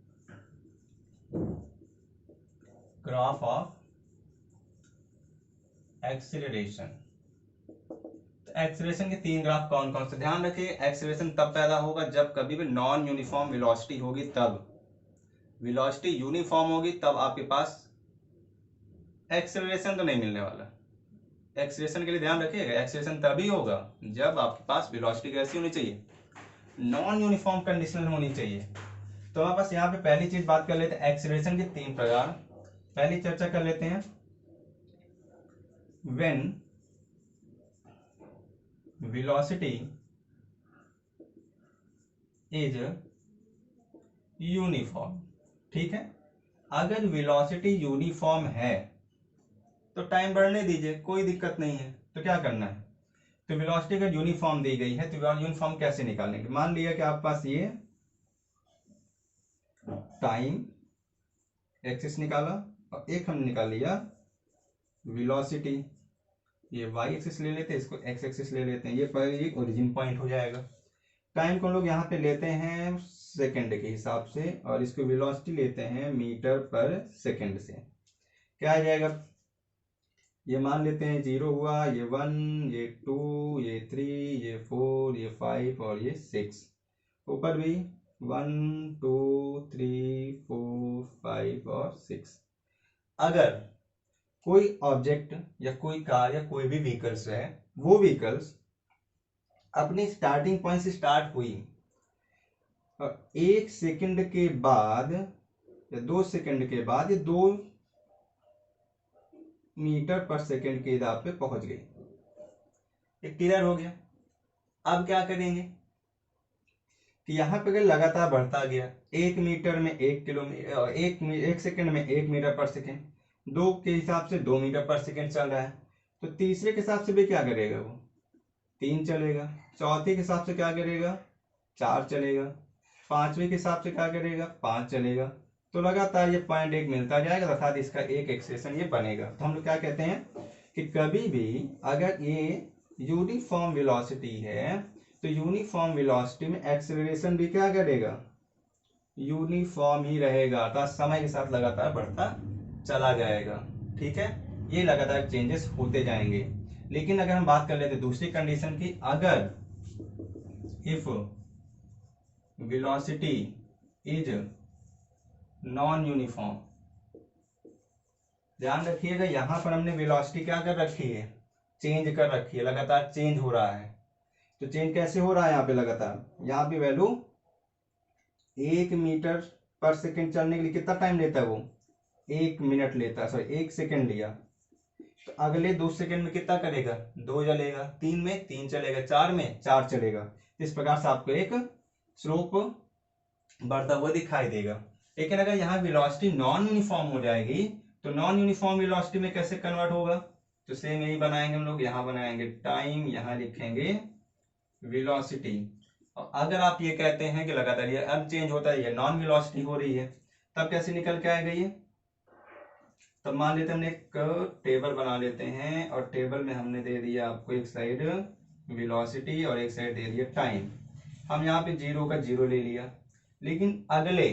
ग्राफ ऑफ एक्सेलरेशन। एक्सेलरेशन के 3 ग्राफ कौन कौन से, ध्यान रखिए एक्सेलरेशन तब पैदा होगा जब कभी भी नॉन यूनिफॉर्म वेलोसिटी होगी, तब वेलोसिटी यूनिफॉर्म होगी तब आपके पास एक्सेलरेशन तो नहीं मिलने वाला। एक्सेलरेशन के लिए ध्यान रखिएगा, एक्सेलरेशन तभी होगा जब आपके पास वेलोसिटी कैसी होनी चाहिए, नॉन यूनिफॉर्म कंडीशन होनी चाहिए। तो हमारे पास यहाँ पे पहली चीज बात कर लेते हैं एक्सेलरेशन के 3 प्रकार। पहली चर्चा कर लेते हैं व्हेन वेलोसिटी इज यूनिफॉर्म। ठीक है, अगर वेलोसिटी यूनिफॉर्म है तो टाइम बढ़ने दीजिए, कोई दिक्कत नहीं है। तो क्या करना है, तो वेलोसिटी अगर यूनिफॉर्म दी गई है तो यूनिफॉर्म कैसे निकालेंगे। मान लिया कि आपके पास ये टाइम एक्सिस निकाला और एक हमने निकाल लिया वेलोसिटी, ये वाई एक्सिस ले लेते हैं, इसको एक्स एक्सिस ले लेते हैं, ये पहले ओरिजिन पॉइंट हो जाएगा। टाइम को हम लोग यहाँ पे लेते हैं सेकंड के हिसाब से और इसको वेलोसिटी लेते हैं मीटर पर सेकंड से। क्या आ जाएगा, ये मान लेते हैं 0 हुआ, ये 1, ये 2, ये 3, ये 4, ये 5 और ये 6। ऊपर भी 1, 2, 3, 4, 5 और 6। अगर कोई ऑब्जेक्ट या कोई कार या कोई भी व्हीकल्स है, वो व्हीकल्स अपनी स्टार्टिंग पॉइंट से स्टार्ट हुई और 1 सेकंड के बाद या 2 सेकंड के बाद ये 2 मीटर पर सेकंड की दाब पे पहुंच गई। एक क्लियर हो गया। अब क्या करेंगे कि यहाँ पे अगर लगातार बढ़ता गया, 1 मीटर में 1 किलोमीटर, 1 सेकंड में 1 मीटर पर सेकंड, 2 के हिसाब से 2 मीटर पर सेकंड चल रहा है, तो तीसरे के हिसाब से भी क्या करेगा, वो 3 चलेगा। चौथे के हिसाब से क्या करेगा, 4 चलेगा। पांचवें के हिसाब से क्या करेगा, 5 चलेगा। तो लगातार ये पॉइंट 1 मिलता जाएगा, अर्थात इसका एक एक्सप्रेशन ये बनेगा। तो हम लोग क्या कहते हैं कि कभी भी अगर ये यूनिफॉर्म वेलोसिटी है तो यूनिफॉर्म वेलोसिटी में एक्सेलरेशन भी क्या करेगा, यूनिफॉर्म ही रहेगा, अर्थात समय के साथ लगातार बढ़ता चला जाएगा। ठीक है, ये लगातार चेंजेस होते जाएंगे। लेकिन अगर हम बात कर लेते दूसरी कंडीशन की, अगर if velocity is non uniform, ध्यान रखिएगा यहां पर हमने वेलोसिटी क्या कर रखी है, चेंज कर रखी है, लगातार चेंज हो रहा है। तो चेंज कैसे हो रहा है, यहाँ पे लगातार, यहाँ पे वैल्यू 1 मीटर पर सेकंड चलने के लिए कितना टाइम लेता है, वो 1 मिनट लेता है, सॉरी 1 सेकंड लिया, तो अगले 2 सेकंड में कितना करेगा, 2 चलेगा, 3 में 3 चलेगा, 4 में 4 चलेगा। इस प्रकार से आपको एक स्लोप बढ़ता हुआ दिखाई देगा। लेकिन अगर यहाँ वेलोसिटी नॉन यूनिफॉर्म हो जाएगी तो नॉन यूनिफॉर्म वेलोसिटी में कैसे कन्वर्ट होगा, तो सेम यही बनाएंगे हम लोग, यहाँ बनाएंगे टाइम, यहाँ लिखेंगे वेलोसिटी। और अगर आप ये कहते हैं कि लगातार ये अब चेंज होता है, ये नॉन वेलोसिटी हो रही है, तब कैसे निकल के आएगा ये, तब मान लेते हैं हमने एक टेबल बना लेते हैं और टेबल में हमने दे दिया आपको एक साइड वेलोसिटी और एक साइड दे दिया टाइम। हम यहाँ पे 0 का 0 ले लिया, लेकिन अगले,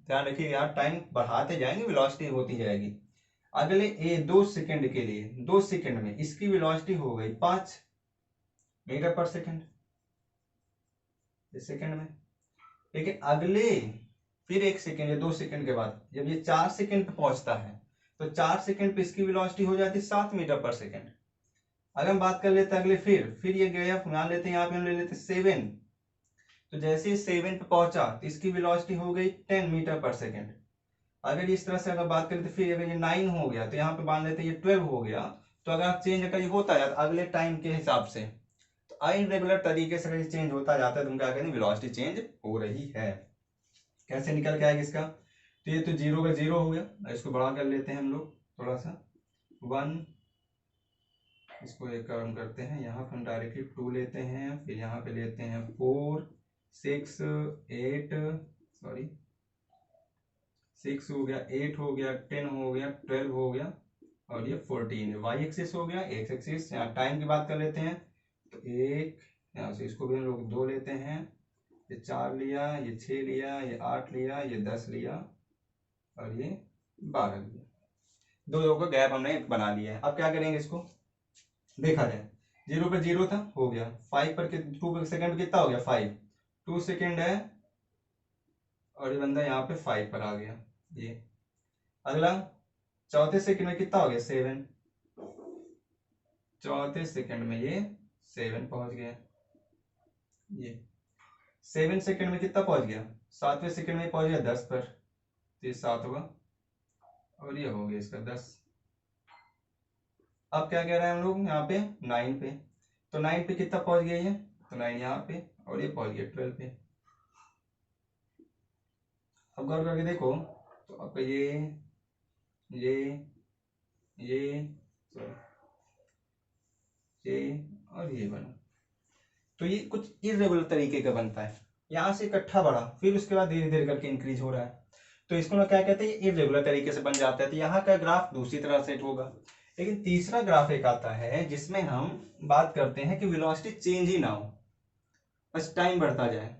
ध्यान रखिए यार, टाइम बढ़ाते जाएंगे वेलोसिटी होती जाएगी। अगले 2 सेकंड के लिए, 2 सेकंड में इसकी वेलोसिटी हो गई 5 मीटर पर सेकंड, इस सेकंड में। लेकिन अगले फिर 1 सेकंड या 2 सेकंड के बाद जब ये 4 सेकंड पे पहुंचता है तो 4 सेकंड पे इसकी वेलोसिटी हो जाती है 7 मीटर पर सेकंड। अगर हम बात कर लेते हैं अगले, फिर ये गया, मान लेते हैं यहाँ पे हम ले लेते हैं 7, तो जैसे ही 7 पे पहुंचा तो इसकी वेलोसिटी हो गई 10 मीटर पर सेकंड। अगर इस तरह से अगर बात करें तो फिर अगर ये 9 हो गया तो यहाँ पे मान लेते हैं ये 12 हो गया। तो अगर आप चेंज अगर ये होता है अगले टाइम के हिसाब से, तो अनरेगुलर तरीके से अगर चेंज होता जाता है तो हम क्या करेंगे, वेलोसिटी चेंज हो रही है। कैसे निकल के आएगा इसका, तो ये तो 0 का 0 हो गया, इसको बड़ा कर लेते हैं हम लोग थोड़ा सा, 1, इसको एक हम करते हैं, यहाँ पर हम डायरेक्टली 2 लेते हैं, फिर यहाँ पे लेते हैं 4, 6, 8, सॉरी 6 हो गया, 8 हो गया, 10 हो गया, 12 हो गया और ये 14 है। वाई एक्सिस हो गया, एक्स एक्सिस। यहाँ टाइम की बात कर लेते हैं तो एक, यहाँ से इसको भी हम लोग 2 लेते हैं, ये 4 लिया, ये 6 लिया, ये 8 लिया, ये 10 लिया और ये 12 लिया। दो का गैप हमने बना लिया है। अब क्या करेंगे, इसको देखा जाए। 0 पर 0 था, हो गया। 5 पर 2 सेकंड में कितना हो गया, 5, 2 सेकंड है और ये बंदा यहाँ पे 5 पर आ गया। ये अगला चौथे सेकंड में कितना हो गया, 7, चौथे सेकंड में ये 7 पहुंच गया। ये 7 सेकंड में कितना पहुंच गया, 7वें सेकंड में पहुंच गया 10 पर, तो ये 7 होगा और ये हो गया इसका 10। अब क्या कह रहे हैं हम लोग यहाँ पे 9 पे, तो 9 पे कितना पहुंच गया ये, तो 9 यहाँ पे और ये पहुंच गया 12 पे। अब गौर करके देखो तो आपका ये सॉरी ये और ये बना, तो ये कुछ इरेगुलर तरीके का बनता है। यहाँ से इकट्ठा बढ़ा, फिर उसके बाद धीरे धीरे करके इंक्रीज हो रहा है, तो इसको ना क्या कहते हैं, इरेगुलर तरीके से बन जाता है। तो यहाँ का ग्राफ दूसरी तरह सेट होगा। लेकिन तीसरा ग्राफ एक आता है जिसमें हम बात करते हैं कि वेलोसिटी चेंज ही ना हो, बस टाइम बढ़ता जाए,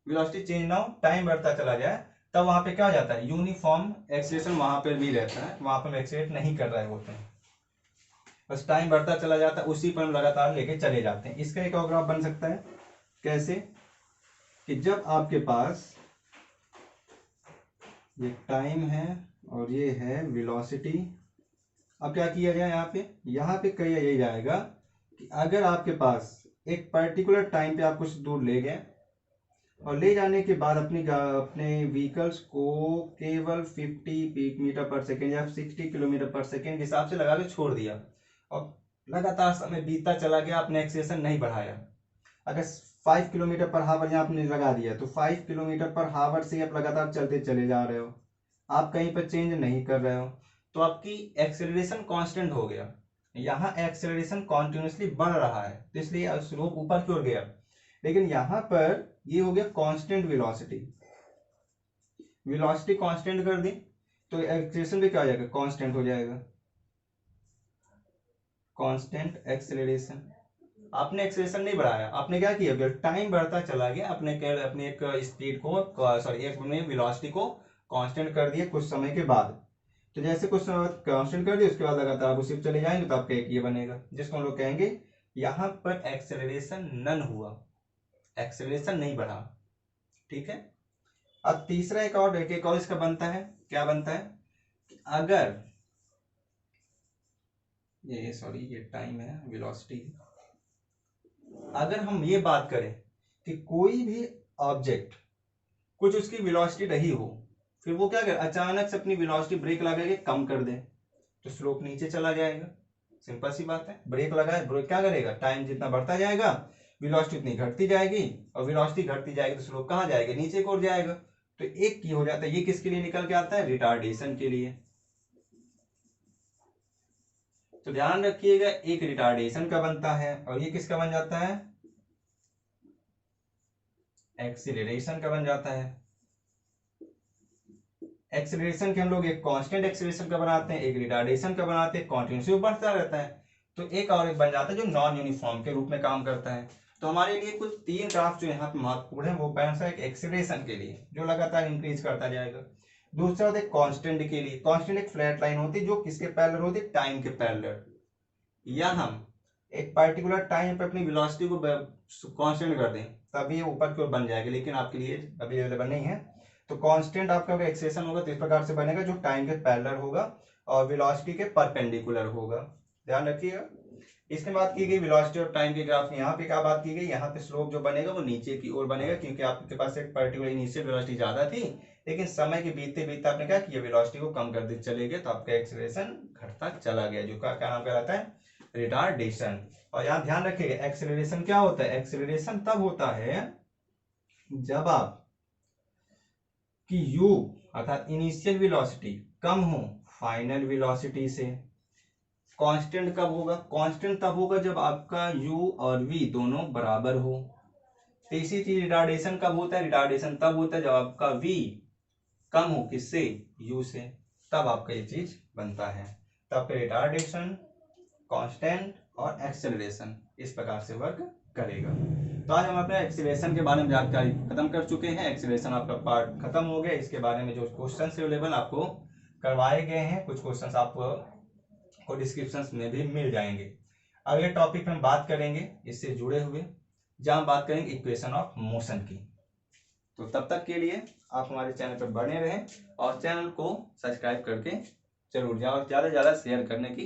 वेलोसिटी चेंज ना हो, टाइम बढ़ता चला जाए, तब वहां पे क्या हो जाता है, यूनिफॉर्म एक्सीलरेशन वहां पर भी रहता है, वहां पर हम एक्सीलरेट नहीं कर रहे होते हैं, बस टाइम बढ़ता चला जाता है, उसी पर हम लगातार लेके चले जाते हैं। इसका एक और ग्राफ बन सकता है, कैसे कि जब आपके पास ये टाइम है और ये है वेलोसिटी। अब क्या किया जाए, यहाँ पे कहिए यही जाएगा कि अगर आपके पास एक पर्टिकुलर टाइम पे आप कुछ दूर ले गए और ले जाने के बाद अपने व्हीकल्स को केवल 50 मीटर पर सेकेंड या 60 किलोमीटर पर सेकेंड के हिसाब से लगा के छोड़ दिया और लगातार समय बीतता चला गया, आपने एक्सेलेरेशन नहीं बढ़ाया। अगर 5 किलोमीटर पर हावर यहाँ आपने लगा दिया तो 5 किलोमीटर पर हावर से आप लगातार चलते चले जा रहे हो, आप कहीं पर चेंज नहीं कर रहे हो, तो आपकी एक्सेलरेशन कांस्टेंट हो गया। यहाँ एक्सेलरेशन कॉन्टिन्यूसली बढ़ रहा है तो इसलिए स्लोप ऊपर की ओर गया, लेकिन यहाँ पर ये हो गया कांस्टेंट वेलोसिटी। वेलोसिटी कांस्टेंट कर दी तो एक्सेलरेशन भी क्या हो जाएगा, कांस्टेंट हो जाएगा, कांस्टेंट एक्सेलरेशन। आपने एक्सेलरेशन नहीं बढ़ाया, आपने क्या किया, टाइम बढ़ता चला गया, अपने एक स्पीड को सॉरी एक वेलोसिटी को कांस्टेंट कर दिया कुछ समय के बाद। तो जैसे कुछ समय कांस्टेंट कर दिया उसके बाद लगातार आप उसी पे चले जाएंगे तो आपका एक ये बनेगा जिसको हम लोग कहेंगे यहाँ पर एक्सेलरेशन नन हुआ, एक्सेलरेशन नहीं बढ़ा। ठीक है। अब तीसरा एक और इसका बनता है, क्या बनता है कि अगर ये टाइम है, वेलोसिटी। अगर हम ये बात करें कि कोई भी ऑब्जेक्ट कुछ उसकी वेलोसिटी रही हो, फिर वो क्या करे, अचानक से अपनी वेलोसिटी ब्रेक लगा के कम कर दे तो स्लोप नीचे चला जाएगा। सिंपल सी बात है, ब्रेक लगाए, ब्रेक क्या करेगा, टाइम जितना बढ़ता जाएगा वेलोसिटी उतनी घटती जाएगी और वेलोसिटी घटती जाएगी तो स्लोप कहाँ जाएगा, नीचे की ओर जाएगा। तो एक की हो जाता है, ये किसके लिए निकल के आता है, रिटार्डेशन के लिए। तो ध्यान रखिएगा, एक रिटार्डेशन का बनता है और ये किसका बन जाता है, एक्सीलरेशन का बन जाता है। एक्सीलरेशन के हम लोग एक कांस्टेंट एक्सीलरेशन का बनाते हैं, एक रिटार्डेशन का बनाते हैं, कॉन्टिन्यूसली बढ़ता रहता है। तो एक और एक बन जाता है जो नॉन यूनिफॉर्म के रूप में काम करता है। तो हमारे लिए कुल 3 ग्राफ जो यहाँ पे महत्वपूर्ण है, वो कौन सा, एक एक्सीलरेशन के लिए जो लगातार इंक्रीज करता जाएगा, दूसरा होता है कांस्टेंट के लिए, कांस्टेंट एक फ्लैट लाइन होती है जो किसके पैरेलल होती है, टाइम के पैरेलल। या हम एक पर्टिकुलर टाइम पे अपनी वेलोसिटी को कांस्टेंट कर दें तब ये ऊपर की ओर बन जाएगा, लेकिन आपके लिए अभी अवेलेबल नहीं है। तो कांस्टेंट आपका एक्सेलेरेशन होगा तो इस प्रकार से बनेगा जो टाइम के पैरेलल होगा और वेलोसिटी के परपेंडिकुलर होगा। ध्यान रखिएगा। इसके बात की गई वेलोसिटी और टाइम के ग्राफ में, यहाँ पे क्या बात की गई, यहाँ पे स्लोप जो बनेगा वो नीचे की ओर बनेगा क्योंकि आपके पास एक पर्टिकुलर इनिशियल वेलोसिटी ज्यादा थी, लेकिन समय के बीतते बीतते आपने क्या किया, वेलोसिटी को कम कर देते चले गए तो आपका एक्सेलरेशन घटता चला गया, जो क्या नाम कहलाता है, रिटार्डेशन। और यहाँ ध्यान रखिएगा, एक्सेलरेशन क्या होता है, एक्सेलरेशन तब होता है जब आप कि u अर्थात इनिशियल वेलोसिटी कम हो फाइनल वेलोसिटी से। कांस्टेंट कब होगा, कांस्टेंट तब होगा जब आपका u और v दोनों बराबर हो। तीसरी चीज रिटार्डेशन कब होता है, रिटार्डेशन तब होता है जब आपका v कम हो किससे, यू से, तब आपका ये चीज बनता है। तब फिर रिटार्डेशन, कांस्टेंट और एक्सेलरेशन इस प्रकार से वर्क करेगा। तो आज हम अपने एक्सेलरेशन के बारे में जानकारी खत्म कर चुके हैं। एक्सेलरेशन आपका पार्ट खत्म हो गया। इसके बारे में जो क्वेश्चन अवेलेबल आपको करवाए गए हैं, कुछ क्वेश्चन आपको डिस्क्रिप्शन में भी मिल जाएंगे। अगले टॉपिक में हम बात करेंगे इससे जुड़े हुए, जहां बात करेंगे इक्वेशन ऑफ मोशन की। तो तब तक के लिए आप हमारे चैनल पर बने रहें और चैनल को सब्सक्राइब करके जरूर जाए और ज़्यादा से ज़्यादा शेयर करने की